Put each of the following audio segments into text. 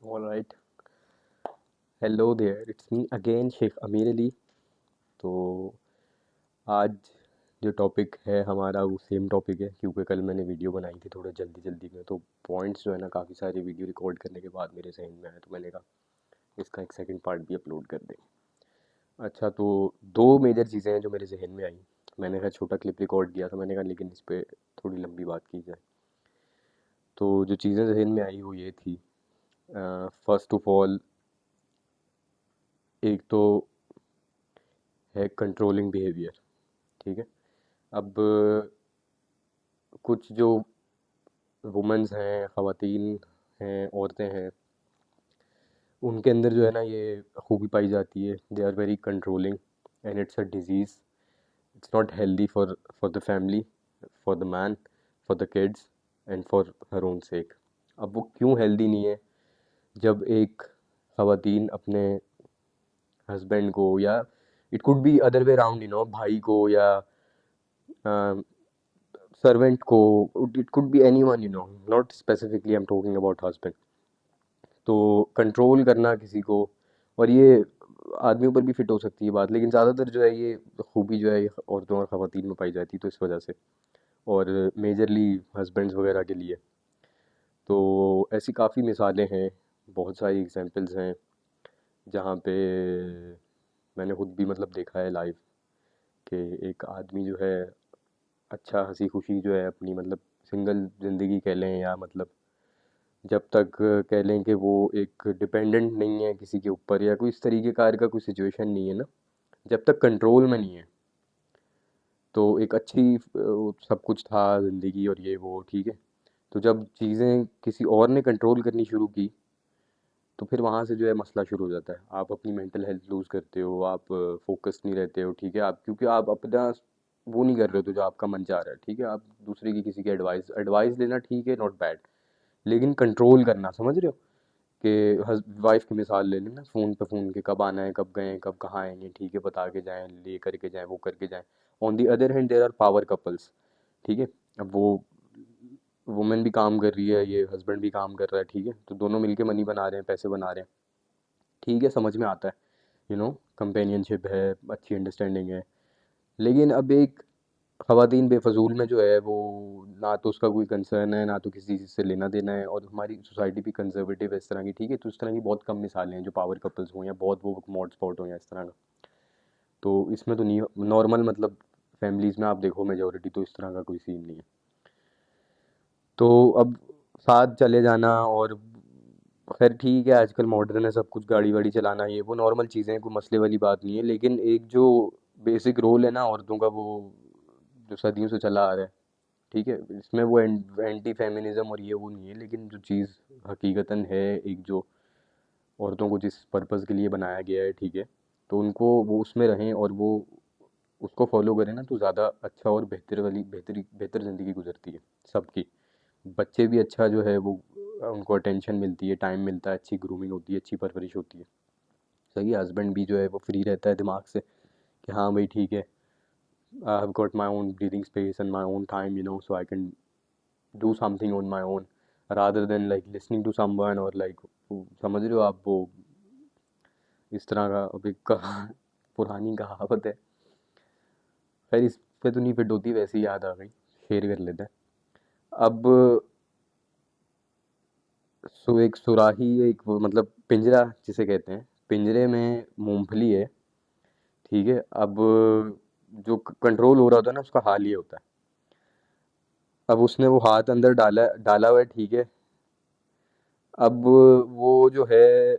All right. Hello there. It's me again, Sheikh अमीर अली. तो आज जो टॉपिक है हमारा वो सेम टॉपिक है, क्योंकि कल मैंने वीडियो बनाई थी थोड़ा जल्दी जल्दी में, तो पॉइंट्स जो है ना काफ़ी सारे वीडियो रिकॉर्ड करने के बाद मेरे जहन में आया, तो मैंने कहा इसका एक सेकंड पार्ट भी अपलोड कर दें. अच्छा, तो दो मेजर चीज़ें हैं जो मेरे जहन में आई. मैंने कहा छोटा क्लिप रिकॉर्ड किया था, मैंने कहा लेकिन इस पर थोड़ी लंबी बात की जाए. तो जो चीज़ें जहन में आई वो ये थी. फर्स्ट ऑफ ऑल, एक तो है कंट्रोलिंग बिहेवियर. ठीक है. अब कुछ जो वुमेन्स हैं, ख़वातीन हैं, औरतें हैं, उनके अंदर जो है ना ये खूबी पाई जाती है. They are very controlling and it's a disease. It's not healthy for the family, for the man, for the kids and for her own sake. अब वो क्यों हेल्दी नहीं है? जब एक ख़वातीन अपने हस्बैंड को, या it could be other way around, भाई को या सर्वेंट को, it could be anyone, not specifically I am talking about husband. तो कंट्रोल करना किसी को, और ये आदमियों पर भी फिट हो सकती है बात, लेकिन ज़्यादातर जो है ये खूबी जो है ये औरतों और ख़वातीन में पाई जाती है, तो इस वजह से, और मेजरली हस्बैंड्स वगैरह के लिए. तो ऐसी काफ़ी मिसालें हैं, बहुत सारी एग्जांपल्स हैं जहाँ पे मैंने खुद भी मतलब देखा है लाइव, कि एक आदमी जो है अच्छा हंसी खुशी जो है अपनी मतलब सिंगल ज़िंदगी कह लें, या मतलब जब तक कह लें कि वो एक डिपेंडेंट नहीं है किसी के ऊपर, या कोई इस तरीके कार का कोई सिचुएशन नहीं है ना, जब तक कंट्रोल में नहीं है, तो एक अच्छी सब कुछ था ज़िंदगी और ये वो, ठीक है. तो जब चीज़ें किसी और ने कंट्रोल करनी शुरू की, तो फिर वहाँ से जो है मसला शुरू हो जाता है. आप अपनी मेंटल हेल्थ लूज़ करते हो, आप फोकस नहीं रहते हो, ठीक है, आप क्योंकि आप अपना वो नहीं कर रहे हो तो जो आपका मन चाह रहा है, ठीक है. आप दूसरे की किसी की एडवाइस एडवाइस लेना ठीक है, नॉट बैड, लेकिन कंट्रोल करना, समझ रहे हो? कि वाइफ की मिसाल ले लेना, फ़ोन पे फ़ोन के कब आना है, कब गए हैं, कब कहाँ आएंगे, ठीक है, बता के जाएं, ले करके जाएं, वो करके जाएं. On the other hand there are power couples. ठीक है. अब वो वुमेन भी काम कर रही है, ये हस्बैंड भी काम कर रहा है, ठीक है, तो दोनों मिलके मनी बना रहे हैं, पैसे बना रहे हैं, ठीक है, समझ में आता है. कंपेनियनशिप है, अच्छी अंडरस्टैंडिंग है. लेकिन अब एक ख़वातीन बेफजूल में जो है वो, ना तो उसका कोई कंसर्न है, ना तो किसी चीज़ से लेना देना है, और हमारी सोसाइटी भी कंजर्वेटिव है इस तरह की, ठीक है. तो इस तरह की बहुत कम मिसालें हैं जो पावर कपल्स हों, या बहुत वो मॉड स्पॉट हों, या इस तरह का. तो इसमें तो नहीं, नॉर्मल मतलब फैमिलीज़ में आप देखो मेजोरिटी, तो इस तरह का कोई सीन नहीं है. तो अब साथ चले जाना, और खैर ठीक है, आजकल मॉडर्न है सब कुछ, गाड़ी वाड़ी चलाना, ये वो नॉर्मल चीज़ें हैं, कोई मसले वाली बात नहीं है, लेकिन एक जो बेसिक रोल है ना औरतों का, वो जो सदियों से चला आ रहा है, ठीक है, इसमें वो एंटी फेमिनिज्म और ये वो नहीं है, लेकिन जो चीज़ हकीकतन है, एक जो औरतों को जिस पर्पज़ के लिए बनाया गया है, ठीक है, तो उनको वो उसमें रहें और वो उसको फॉलो करें ना, तो ज़्यादा अच्छा और बेहतर वाली बेहतर ज़िंदगी गुजरती है सबकी. बच्चे भी अच्छा जो है वो, उनको अटेंशन मिलती है, टाइम मिलता है, अच्छी ग्रूमिंग होती है, अच्छी परवरिश होती है. सही है. हस्बैंड भी जो है वो फ्री रहता है दिमाग से, कि हाँ भाई ठीक है, I have got my own breathing space and my own time, so I can do something on my own, rather than like listening to someone, or like समझ रहे हो आप वो, इस तरह का. अब एक पुरानी कहावत है, खैर इस पे तो नहीं फिट होती, वैसे ही याद आ गई, शेयर कर लेते हैं. अब एक सुराही, एक वो मतलब पिंजरा जिसे कहते हैं, पिंजरे में मूंगफली है, ठीक है. अब जो कंट्रोल हो रहा होता है ना, उसका हाल ये होता है. अब उसने वो हाथ अंदर डाला डाला हुआ है, ठीक है. अब वो जो है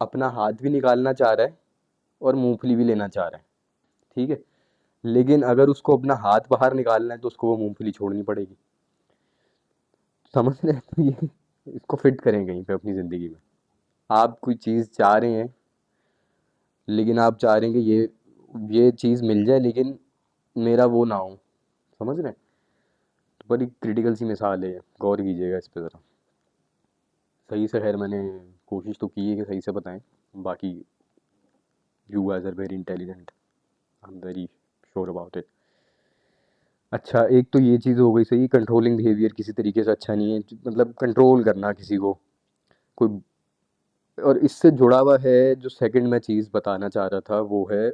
अपना हाथ भी निकालना चाह रहा है, और मूंगफली भी लेना चाह रहा है, ठीक है. लेकिन अगर उसको अपना हाथ बाहर निकालना है, तो उसको वो मूंगफली छोड़नी पड़ेगी. समझ रहे हैं? तो ये इसको फिट करें कहीं पे अपनी ज़िंदगी में. आप कोई चीज़ चाह रहे हैं, लेकिन आप चाह रहे हैं कि ये चीज़ मिल जाए, लेकिन मेरा वो ना हो. समझ रहे हैं? तो बड़ी क्रिटिकल सी मिसाल है, गौर कीजिएगा इस पे ज़रा. सही से, खैर मैंने कोशिश तो की है कि सही से बताएं. बाकी you guys are very intelligent, I am very sure about it. अच्छा, एक तो ये चीज़ हो गई. सही, कंट्रोलिंग बिहेवियर किसी तरीके से अच्छा नहीं है, मतलब कंट्रोल करना किसी को. कोई। और इससे जुड़ा हुआ है जो सेकंड मैं चीज़ बताना चाह रहा था, वो है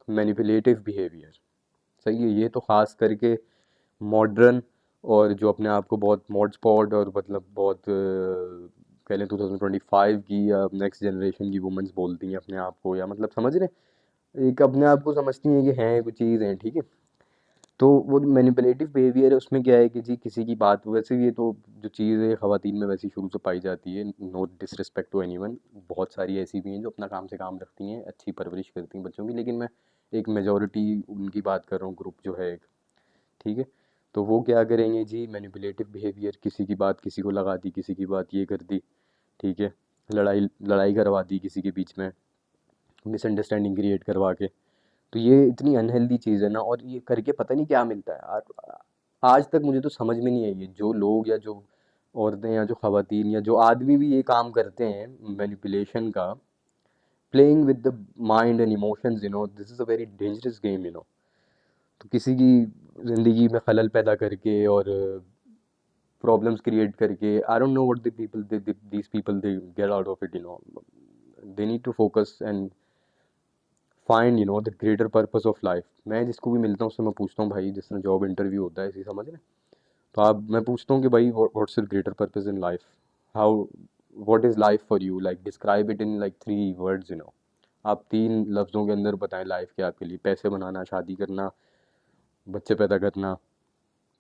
मैनिपुलेटिव बिहेवियर। सही है, ये तो ख़ास करके मॉडर्न और जो अपने आप को बहुत मॉड स्पॉट और मतलब बहुत कह लें 2025 की या नेक्स्ट जनरेशन की वुमेन्स बोलती हैं अपने आप को, या मतलब समझ रहे हैं, एक अपने आप को समझती हैं कि हैं कुछ चीज़ हैं, ठीक है। तो वो मैनिपुलेटिव बिहेवियर है, उसमें क्या है कि जी किसी की बात, वैसे ये तो जो चीज़ है ख़वातीन में वैसी शुरू से पाई जाती है, नो डिसरिस्पेक्ट टू एनीवन, बहुत सारी ऐसी भी हैं जो अपना काम से काम रखती हैं, अच्छी परवरिश करती हैं बच्चों की, लेकिन मैं एक मेजॉरिटी उनकी बात कर रहा हूँ, ग्रुप जो है एक, ठीक है। तो वो क्या करेंगे जी, मैनिपुलेटिव बिहेवियर, किसी की बात किसी को लगा दी, किसी की बात ये कर दी, ठीक है, लड़ाई लड़ाई करवा दी किसी के बीच में, मिसअंडरस्टैंडिंग क्रिएट करवा के। तो ये इतनी अनहेल्दी चीज़ है ना, और ये करके पता नहीं क्या मिलता है यार। आज तक मुझे तो समझ में नहीं आई है, जो लोग या जो औरतें या जो ख़वातीन या जो आदमी भी ये काम करते हैं मैनिपुलेशन का, playing with the mind and emotions, this is a very dangerous game, तो किसी की ज़िंदगी में खलल पैदा करके और प्रॉब्लम्स क्रिएट करके, I don't know what the people these people they get out of it, they need to focus and find the greater purpose of life. मैं जिसको भी मिलता हूँ उससे मैं पूछता हूँ भाई, जिस तरह जॉब इंटरव्यू होता है, इसी समझ रहे हैं? तो आप मैं पूछता हूँ कि भाई what's your greater purpose in life, how, what is life for you, like describe it in like 3 words, आप 3 लफ्ज़ों के अंदर बताएं लाइफ के आपके लिए। पैसे बनाना, शादी करना, बच्चे पैदा करना,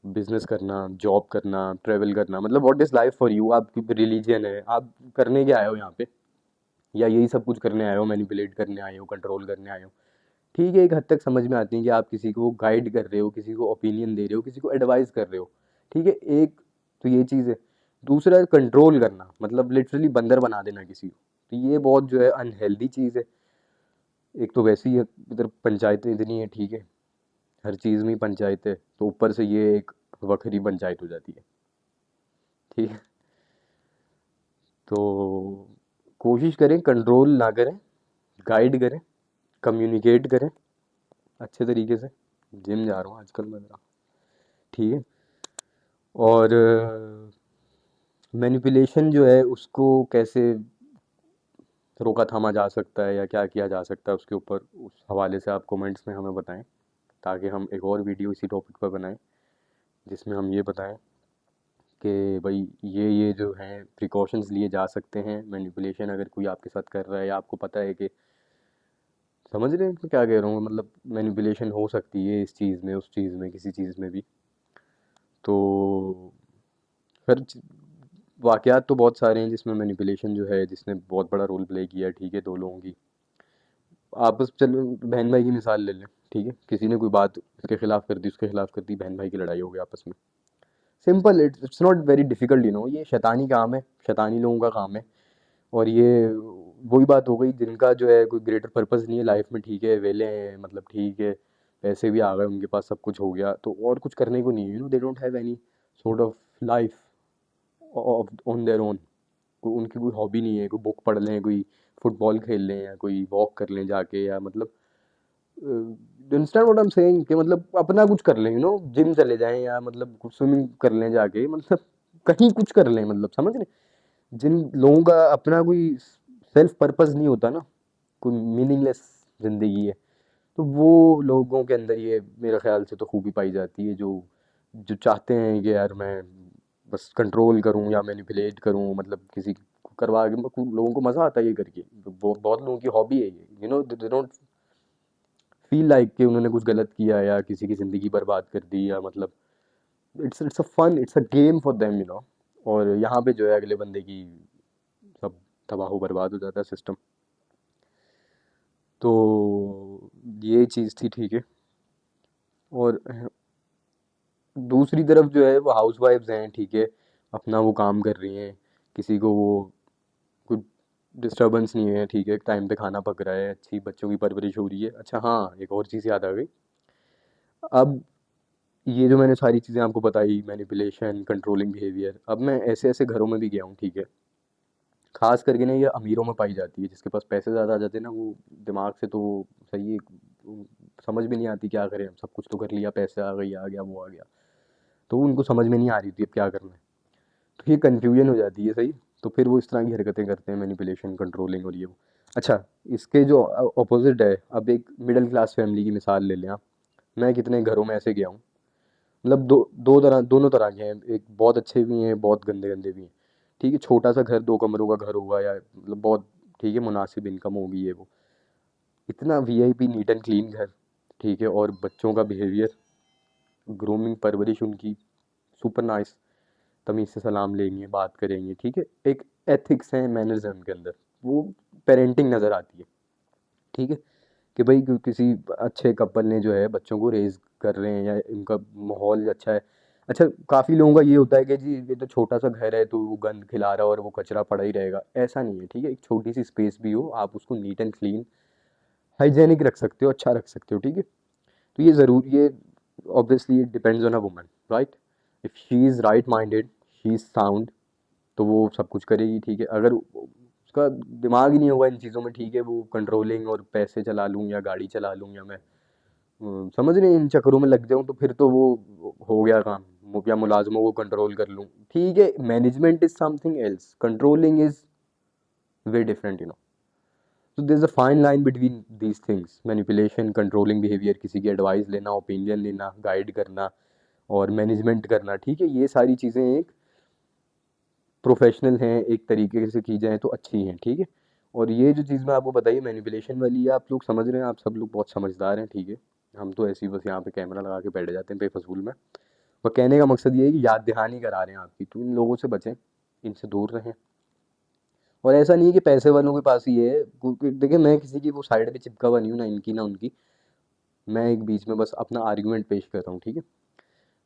बिजनेस करना, जॉब करना, ट्रैवल करना, मतलब what is life for you. आपकी रिलीजन है, आप करने क्या आए हो यहाँ पे, या यही सब कुछ करने आए हो, मैनिपुलेट करने आए हो, कंट्रोल करने आए हो? ठीक है, एक हद तक समझ में आती है कि आप किसी को गाइड कर रहे हो, किसी को ओपिनियन दे रहे हो, किसी को एडवाइस कर रहे हो, ठीक है, एक तो ये चीज़ है। दूसरा है कंट्रोल करना, मतलब लिटरली बंदर बना देना किसी को, तो ये बहुत जो है अनहेल्दी चीज़ है। एक तो वैसे ही इधर पंचायतें इतनी है, ठीक है, हर चीज़ में ही पंचायत है, तो ऊपर से ये एक वखरी पंचायत हो जाती है, ठीक है। तो कोशिश करें कंट्रोल ना करें, गाइड करें, कम्युनिकेट करें अच्छे तरीके से। जिम जा रहा हूँ आजकल मैं ज़रा, ठीक है। और मैनिपुलेशन जो है उसको कैसे रोका थामा जा सकता है या क्या किया जा सकता है, उसके ऊपर उस हवाले से आप कमेंट्स में हमें बताएं, ताकि हम एक और वीडियो इसी टॉपिक पर बनाएं, जिसमें हम ये बताएं कि भाई ये जो हैं प्रिकॉशंस लिए जा सकते हैं। मैनिपुलेशन अगर कोई आपके साथ कर रहा है या आपको पता है कि, समझ रहे हैं मैं क्या कह रहा हूँ, मतलब मैनिपुलेशन हो सकती है इस चीज़ में, उस चीज़ में, किसी चीज़ में भी, तो फिर वाक़यात तो बहुत सारे हैं जिसमें मैनिपुलेशन जो है, जिसने बहुत बड़ा रोल प्ले किया है, ठीक है, दो लोगों की आपस, चलो बहन भाई की मिसाल ले लें, ठीक है, किसी ने कोई बात उसके खिलाफ कर दी, उसके खिलाफ कर दी, बहन भाई की लड़ाई हो गई आपस में। Simple, it's not very difficult, ये शैतानी काम है, शैतानी लोगों का काम है। और ये वही बात हो गई जिनका जो है कोई ग्रेटर पर्पस नहीं है लाइफ में, ठीक है, वेले हैं, मतलब ठीक है, पैसे भी आ गए उनके पास, सब कुछ हो गया, तो और कुछ करने को नहीं है, they don't have any sort of life on their own. उनकी कोई हॉबी नहीं है, कोई बुक पढ़ लें, कोई फुटबॉल खेल लें, या कोई वॉक कर लें जाके, या मतलब understand what I am saying, कि मतलब अपना कुछ कर लें, जिम चले जाएं, या मतलब स्विमिंग कर लें जाके, मतलब कहीं कुछ कर लें, मतलब समझ रहे। जिन लोगों का अपना कोई सेल्फ पर्पस नहीं होता ना, कोई मीनिंगलेस जिंदगी है, तो वो लोगों के अंदर ये मेरे ख्याल से तो खूबी पाई जाती है, जो जो चाहते हैं कि यार मैं बस कंट्रोल करूं या मैनिपुलेट करूं, मतलब किसी को करवा के, लोगों को मज़ा आता है ये करके, तो बहुत लोगों की हॉबी है ये, दे डोंट फील लाइक कि उन्होंने कुछ गलत किया या किसी की ज़िंदगी बर्बाद कर दी, या मतलब it's a fun, it's a game for them, और यहाँ पे जो है अगले बंदे की सब तबाह बर्बाद हो जाता है सिस्टम। तो ये चीज़ थी, ठीक है। और दूसरी तरफ जो है वो हाउस वाइफ्स हैं, ठीक है, अपना वो काम कर रही हैं, किसी को वो कुछ डिस्टर्बेंस नहीं है, ठीक है, टाइम पे खाना पक रहा है, अच्छी बच्चों की परवरिश हो रही है। अच्छा हाँ, एक और चीज़ याद आ गई। अब ये जो मैंने सारी चीज़ें आपको बताई, मैनिपुलेशन, कंट्रोलिंग बिहेवियर, अब मैं ऐसे ऐसे घरों में भी गया हूँ, ठीक है, खास करके ना ये अमीरों में पाई जाती है, जिसके पास पैसे ज़्यादा आ जाते हैं ना, वो दिमाग से तो सही है, समझ में नहीं आती क्या करें, सब कुछ तो कर लिया, पैसे आ गई, आ गया, वो आ गया, तो उनको समझ में नहीं आ रही थी अब क्या करना है, तो ये कन्फ्यूजन हो जाती है, सही। तो फिर वो इस तरह की हरकतें करते हैं, मैनिपुलेशन, कंट्रोलिंग और ये वो। अच्छा, इसके जो अपोजिट है, अब एक मिडिल क्लास फैमिली की मिसाल ले लें आप। मैं कितने घरों में ऐसे गया हूँ, मतलब दोनों तरह के हैं, एक बहुत अच्छे भी हैं, बहुत गंदे गंदे भी हैं। ठीक है, छोटा सा घर, 2 कमरों का घर होगा, या मतलब बहुत ठीक है, मुनासिब इनकम होगी ये वो, इतना वीआईपी नीट एंड क्लीन घर, ठीक है, और बच्चों का बिहेवियर, ग्रूमिंग, परवरिश उनकी सुपर नाइस, तमीज़ से सलाम लेंगे, बात करेंगे, ठीक है, एक एथिक्स है, मैनर्स हैं उनके अंदर, वो पेरेंटिंग नज़र आती है। ठीक है, कि भाई किसी अच्छे कपल ने जो है बच्चों को रेज़ कर रहे हैं, या इनका माहौल अच्छा है। अच्छा, काफ़ी लोगों का ये होता है कि जी ये तो छोटा सा घर है, तो वो गंद खिला रहा है और वो कचरा पड़ा ही रहेगा, ऐसा नहीं है। ठीक है, एक छोटी सी स्पेस भी हो, आप उसको नीट एंड क्लीन, हाइजेनिक रख सकते हो, अच्छा रख सकते हो। ठीक है, तो ये ज़रूर, ये obviously it depends on a woman, right. If she is right minded, she is sound, तो वो सब कुछ करेगी। ठीक है, अगर उसका दिमाग ही नहीं होगा इन चीज़ों में, ठीक है, वो कंट्रोलिंग और पैसे चला लूँ या गाड़ी चला लूँ, या मैं समझ रहे हैं इन चक्करों में लग जाऊँ, तो फिर तो वो हो गया काम, या मुलाजमों को कंट्रोल कर लूँ। ठीक है, management is something else, controlling is way different, you know. तो there is a fine line between these things, manipulation, controlling behaviour, किसी की एडवाइस लेना, ओपिनियन लेना, गाइड करना, और मैनेजमेंट करना। ठीक है, ये सारी चीज़ें एक प्रोफेशनल हैं, एक तरीके से की जाए तो अच्छी हैं। ठीक है, और ये जो चीज़ मैं आपको बताई मैनिपुलेशन वाली है, आप लोग समझ रहे हैं, आप सब लोग बहुत समझदार हैं। ठीक है, हम तो ऐसे ही बस यहाँ पे कैमरा लगा के बैठ जाते हैं बेफजूल में। और कहने का मकसद ये है कि याद दहानी करा रहे हैं आपकी, तो इन लोगों से बचें, इनसे दूर रहें। और ऐसा नहीं है कि पैसे वालों के पास ही है, क्योंकि देखिए मैं किसी की वो साइड पे चिपका हुआ नहीं हूँ, ना इनकी ना उनकी। मैं एक बीच में बस अपना आर्गुमेंट पेश कर रहा हूँ। ठीक है,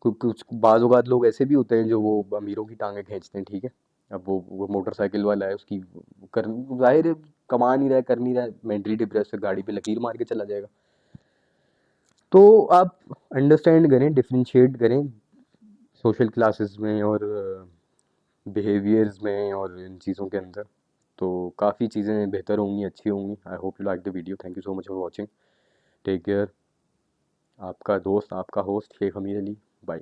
कुछ बाज़ औक़ात लोग ऐसे भी होते हैं जो वो अमीरों की टांगें खींचते हैं। ठीक है, अब वो मोटरसाइकिल वाला है, उसकी कर, ज़ाहिर है कमा नहीं रहा है, कर नहीं रहा है, मेंटली डिप्रेस है, गाड़ी पे लकीर मार के चला जाएगा। तो आप अंडरस्टैंड करें, डिफरेंशिएट करें सोशल क्लासेस में और बिहेवियर्स में और इन चीज़ों के अंदर, तो काफ़ी चीज़ें बेहतर होंगी, अच्छी होंगी। I hope you like the video. Thank you so much for watching. Take care. आपका दोस्त, आपका होस्ट शेख अमीर अली। बाय।